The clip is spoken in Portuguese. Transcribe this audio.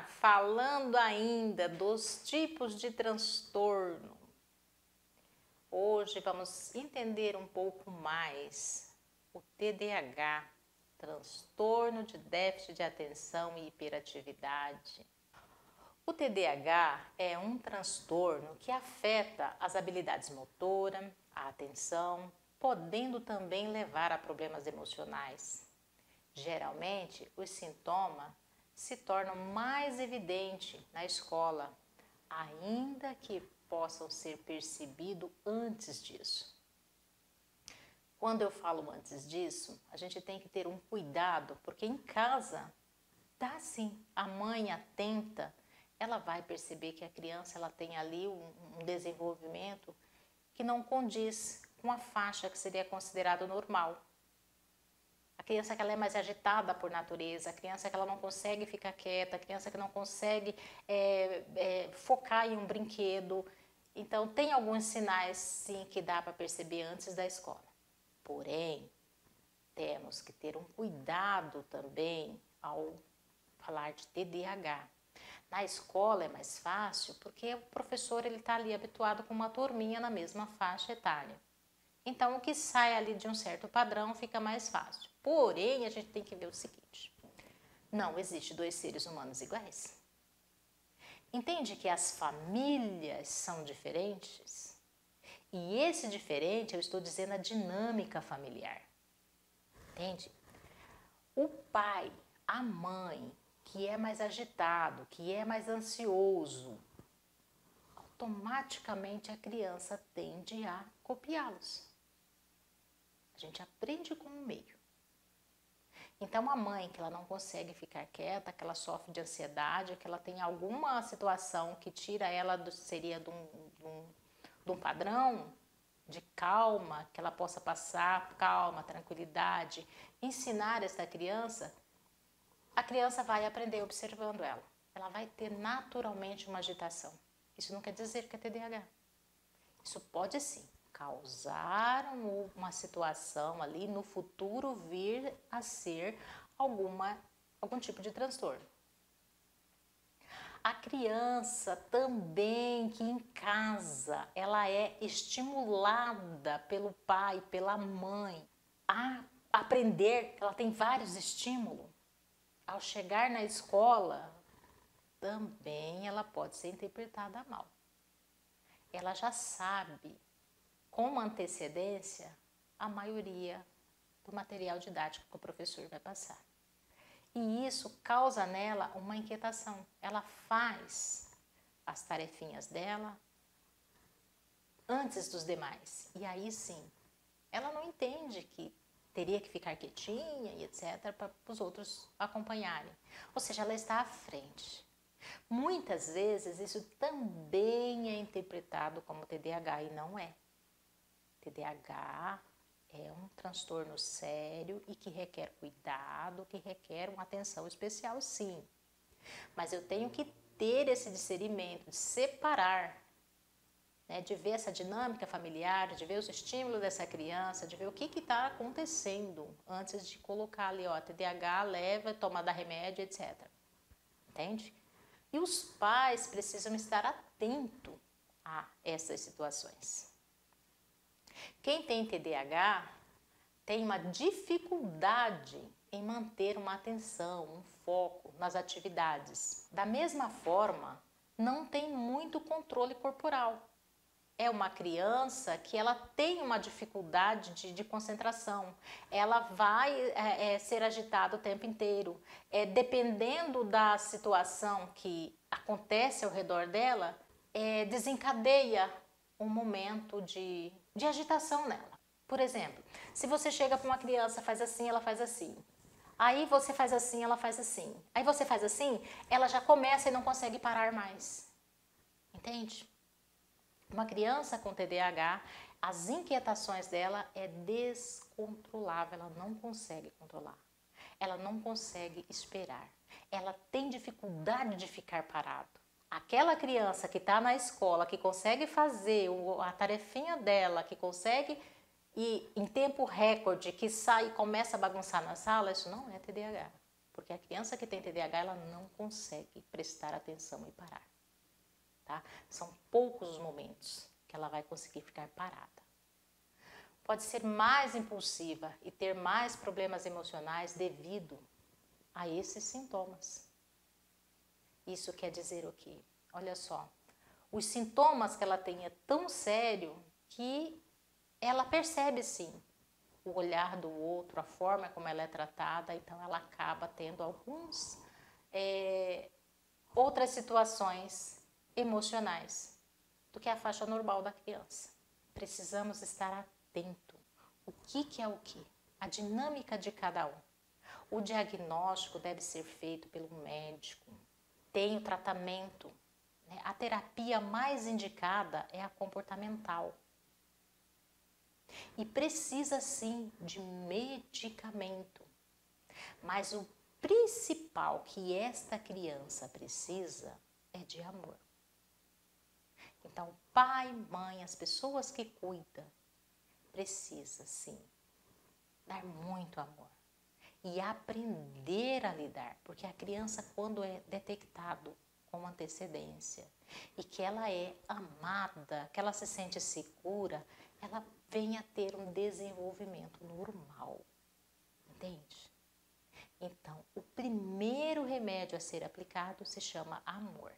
falando ainda dos tipos de transtorno. Hoje vamos entender um pouco mais o TDAH, transtorno de déficit de atenção e hiperatividade. O TDAH é um transtorno que afeta as habilidades motora, a atenção, podendo também levar a problemas emocionais. Geralmente, os sintomas se tornam mais evidentes na escola, ainda que possam ser percebidos antes disso. Quando eu falo antes disso, a gente tem que ter um cuidado, porque em casa, tá sim, a mãe atenta, ela vai perceber que a criança ela tem ali um desenvolvimento que não condiz com a faixa que seria considerado normal. A criança que ela é mais agitada por natureza, a criança que ela não consegue ficar quieta, a criança que não consegue focar em um brinquedo. Então, tem alguns sinais, sim, que dá para perceber antes da escola. Porém, temos que ter um cuidado também ao falar de TDAH. Na escola é mais fácil porque o professor está ali habituado com uma turminha na mesma faixa etária. Então, o que sai ali de um certo padrão fica mais fácil. Porém, a gente tem que ver o seguinte: não existe dois seres humanos iguais. Entende que as famílias são diferentes? E esse diferente, eu estou dizendo a dinâmica familiar. Entende? O pai, a mãe, que é mais agitado, que é mais ansioso, automaticamente a criança tende a copiá-los. A gente aprende com o meio. Então, a mãe que ela não consegue ficar quieta, que ela sofre de ansiedade, que ela tem alguma situação que tira ela de um padrão de calma, que ela possa passar calma, tranquilidade, ensinar essa criança, a criança vai aprender observando ela. Ela vai ter naturalmente uma agitação. Isso não quer dizer que é TDAH. Isso pode sim causar uma situação ali no futuro vir a ser algum tipo de transtorno. A criança também que em casa ela é estimulada pelo pai, pela mãe a aprender, ela tem vários estímulos. Ao chegar na escola, também ela pode ser interpretada mal. Ela já sabe com uma antecedência a maioria do material didático que o professor vai passar. E isso causa nela uma inquietação. Ela faz as tarefinhas dela antes dos demais. E aí sim, ela não entende que teria que ficar quietinha e etc. para os outros acompanharem. Ou seja, ela está à frente. Muitas vezes isso também é interpretado como TDAH e não é. TDAH é um transtorno sério e que requer cuidado, que requer uma atenção especial, sim. Mas eu tenho que ter esse discernimento, de separar, né, de ver essa dinâmica familiar, de ver os estímulos dessa criança, de ver o que está acontecendo antes de colocar ali, ó, TDAH, leva, toma da remédio, etc. Entende? E os pais precisam estar atentos a essas situações. Quem tem TDAH tem uma dificuldade em manter uma atenção, um foco nas atividades. Da mesma forma, não tem muito controle corporal. É uma criança que ela tem uma dificuldade de concentração. Ela vai ser agitada o tempo inteiro. Dependendo da situação que acontece ao redor dela, desencadeia um momento de agitação nela. Por exemplo, se você chega para uma criança, faz assim, ela faz assim. Aí você faz assim, ela faz assim. Aí você faz assim, ela já começa e não consegue parar mais. Entende? Uma criança com TDAH, as inquietações dela é descontrolável, ela não consegue controlar. Ela não consegue esperar. Ela tem dificuldade de ficar parado. Aquela criança que está na escola, que consegue fazer a tarefinha dela, que consegue ir em tempo recorde, que sai e começa a bagunçar na sala, isso não é TDAH. Porque a criança que tem TDAH, ela não consegue prestar atenção e parar. Tá? São poucos os momentos que ela vai conseguir ficar parada. Pode ser mais impulsiva e ter mais problemas emocionais devido a esses sintomas. Isso quer dizer o quê? Olha só, os sintomas que ela tem é tão sério que ela percebe sim o olhar do outro, a forma como ela é tratada, então ela acaba tendo outras situações emocionais do que a faixa normal da criança. Precisamos estar atento. O que é o que? A dinâmica de cada um. O diagnóstico deve ser feito pelo médico. Tem o tratamento. Né? A terapia mais indicada é a comportamental. E precisa sim de medicamento. Mas o principal que esta criança precisa é de amor. Então, pai, mãe, as pessoas que cuidam, precisa sim dar muito amor e aprender a lidar, porque a criança, quando é detectado com antecedência e que ela é amada, que ela se sente segura, ela vem a ter um desenvolvimento normal, entende? Então, o primeiro remédio a ser aplicado se chama amor.